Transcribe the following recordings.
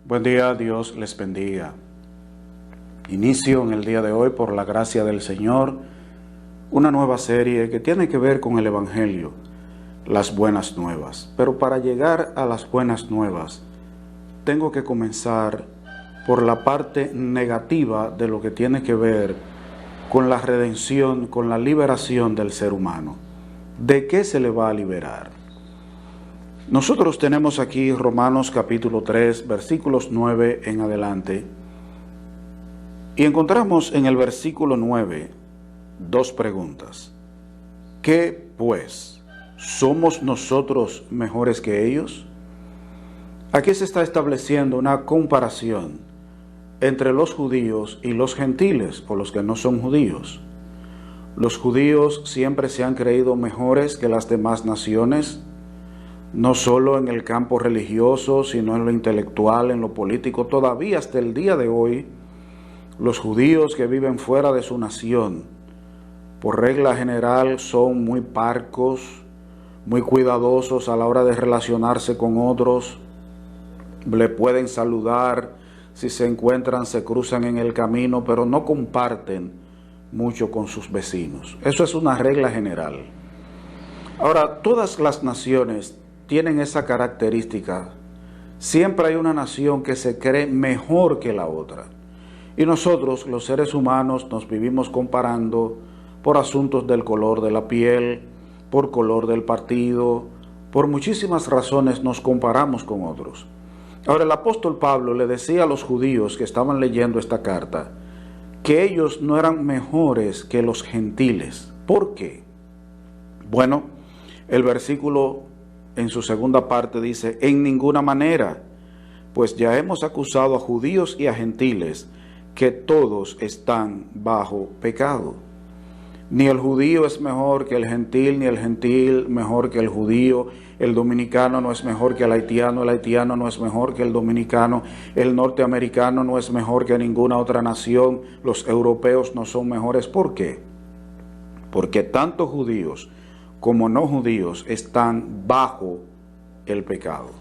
Buen día, Dios les bendiga. Inicio en el día de hoy, por la gracia del Señor, una nueva serie que tiene que ver con el Evangelio, las buenas nuevas. Pero para llegar a las buenas nuevas, tengo que comenzar por la parte negativa de lo que tiene que ver con la redención, con la liberación del ser humano. ¿De qué se le va a liberar? Nosotros tenemos aquí Romanos capítulo 3, versículos 9 en adelante, y encontramos en el versículo 9 dos preguntas. ¿Qué pues? ¿Somos nosotros mejores que ellos? Aquí se está estableciendo una comparación entre los judíos y los gentiles, o los que no son judíos. Los judíos siempre se han creído mejores que las demás naciones, no solo en el campo religioso, sino en lo intelectual, en lo político. Todavía hasta el día de hoy, los judíos que viven fuera de su nación, por regla general, son muy parcos, muy cuidadosos a la hora de relacionarse con otros. Le pueden saludar, si se encuentran, se cruzan en el camino, pero no comparten mucho con sus vecinos. Eso es una regla general. Ahora, todas las naciones tienen esa característica. Siempre hay una nación que se cree mejor que la otra. Y nosotros, los seres humanos, nos vivimos comparando por asuntos del color de la piel, por color del partido, por muchísimas razones nos comparamos con otros. Ahora, el apóstol Pablo le decía a los judíos que estaban leyendo esta carta que ellos no eran mejores que los gentiles. ¿Por qué? Bueno, el versículo en su segunda parte dice: en ninguna manera, pues ya hemos acusado a judíos y a gentiles que todos están bajo pecado. Ni el judío es mejor que el gentil, ni el gentil mejor que el judío. El dominicano no es mejor que el haitiano no es mejor que el dominicano, el norteamericano no es mejor que ninguna otra nación, los europeos no son mejores. ¿Por qué? Porque tanto judíos como no judíos están bajo el pecado.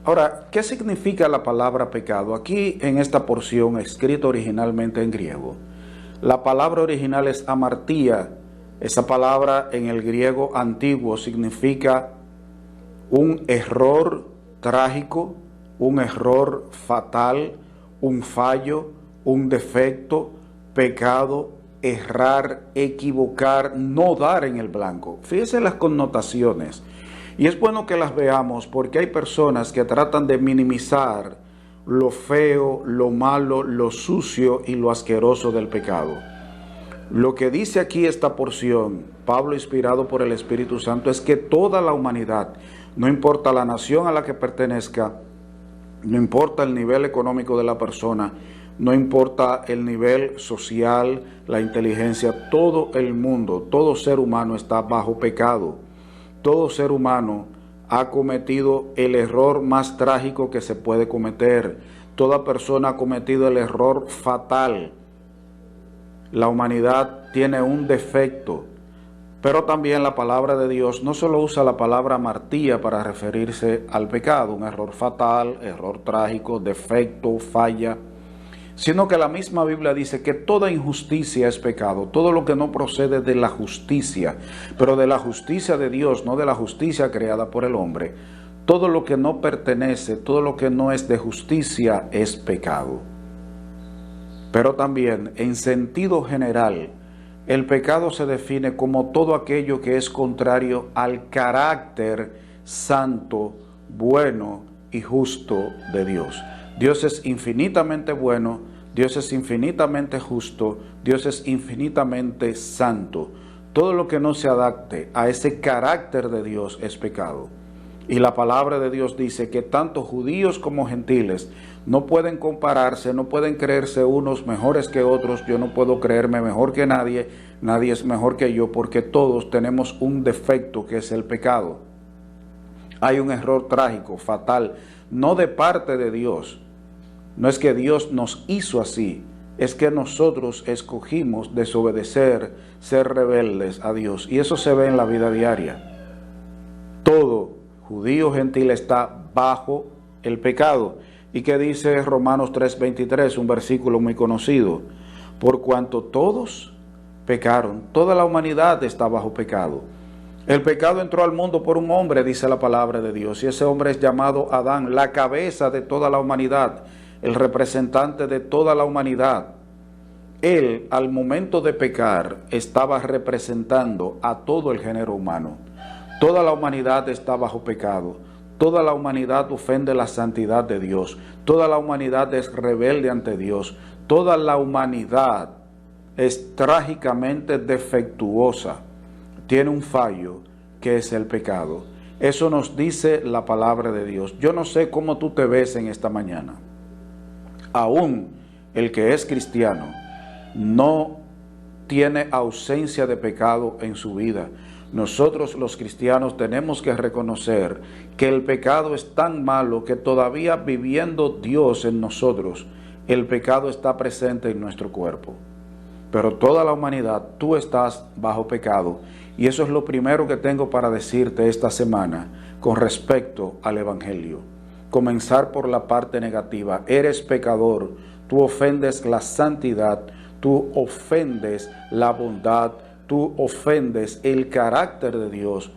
Ahora, ¿qué significa la palabra pecado? Aquí en esta porción, escrita originalmente en griego, la palabra original es amartía. Esa palabra en el griego antiguo significa un error trágico, un error fatal, un fallo, un defecto, pecado, errar, equivocar, no dar en el blanco. Fíjense las connotaciones. Y es bueno que las veamos porque hay personas que tratan de minimizar lo feo, lo malo, lo sucio y lo asqueroso del pecado. Lo que dice aquí esta porción, Pablo inspirado por el Espíritu Santo, es que toda la humanidad, no importa la nación a la que pertenezca, no importa el nivel económico de la persona, no importa el nivel social, la inteligencia, todo el mundo, todo ser humano está bajo pecado. Todo ser humano ha cometido el error más trágico que se puede cometer. Toda persona ha cometido el error fatal. La humanidad tiene un defecto, pero también la palabra de Dios no solo usa la palabra amartía para referirse al pecado, un error fatal, error trágico, defecto, falla, sino que la misma Biblia dice que toda injusticia es pecado, todo lo que no procede de la justicia, pero de la justicia de Dios, no de la justicia creada por el hombre. Todo lo que no pertenece, todo lo que no es de justicia es pecado. Pero también, en sentido general, el pecado se define como todo aquello que es contrario al carácter santo, bueno y justo de Dios. Dios es infinitamente bueno, Dios es infinitamente justo, Dios es infinitamente santo. Todo lo que no se adapte a ese carácter de Dios es pecado. Y la palabra de Dios dice que tanto judíos como gentiles no pueden compararse, no pueden creerse unos mejores que otros. Yo no puedo creerme mejor que nadie, nadie es mejor que yo, porque todos tenemos un defecto que es el pecado. Hay un error trágico, fatal, no de parte de Dios. No es que Dios nos hizo así, es que nosotros escogimos desobedecer, ser rebeldes a Dios. Y eso se ve en la vida diaria. Todo judío gentil está bajo el pecado. ¿Y qué dice Romanos 3:23? Un versículo muy conocido. Por cuanto todos pecaron, toda la humanidad está bajo pecado. El pecado entró al mundo por un hombre, dice la palabra de Dios, y ese hombre es llamado Adán, la cabeza de toda la humanidad, el representante de toda la humanidad. Él, al momento de pecar, estaba representando a todo el género humano. Toda la humanidad está bajo pecado. Toda la humanidad ofende la santidad de Dios. Toda la humanidad es rebelde ante Dios. Toda la humanidad es trágicamente defectuosa. Tiene un fallo que es el pecado. Eso nos dice la palabra de Dios. Yo no sé cómo tú te ves en esta mañana. Aún el que es cristiano no tiene ausencia de pecado en su vida. Nosotros los cristianos tenemos que reconocer que el pecado es tan malo que todavía viviendo Dios en nosotros, el pecado está presente en nuestro cuerpo. Pero toda la humanidad, tú estás bajo pecado. Y eso es lo primero que tengo para decirte esta semana con respecto al Evangelio. Comenzar por la parte negativa. Eres pecador, tú ofendes la santidad, tú ofendes la bondad, tú ofendes el carácter de Dios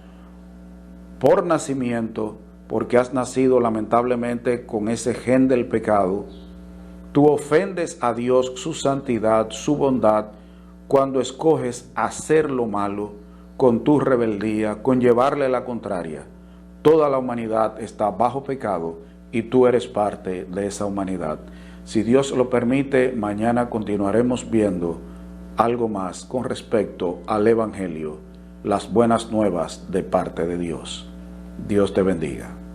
por nacimiento, porque has nacido lamentablemente con ese gen del pecado. Tú ofendes a Dios, su santidad, su bondad, cuando escoges hacer lo malo con tu rebeldía, con llevarle la contraria. Toda la humanidad está bajo pecado y tú eres parte de esa humanidad. Si Dios lo permite, mañana continuaremos viendo algo más con respecto al Evangelio, las buenas nuevas de parte de Dios. Dios te bendiga.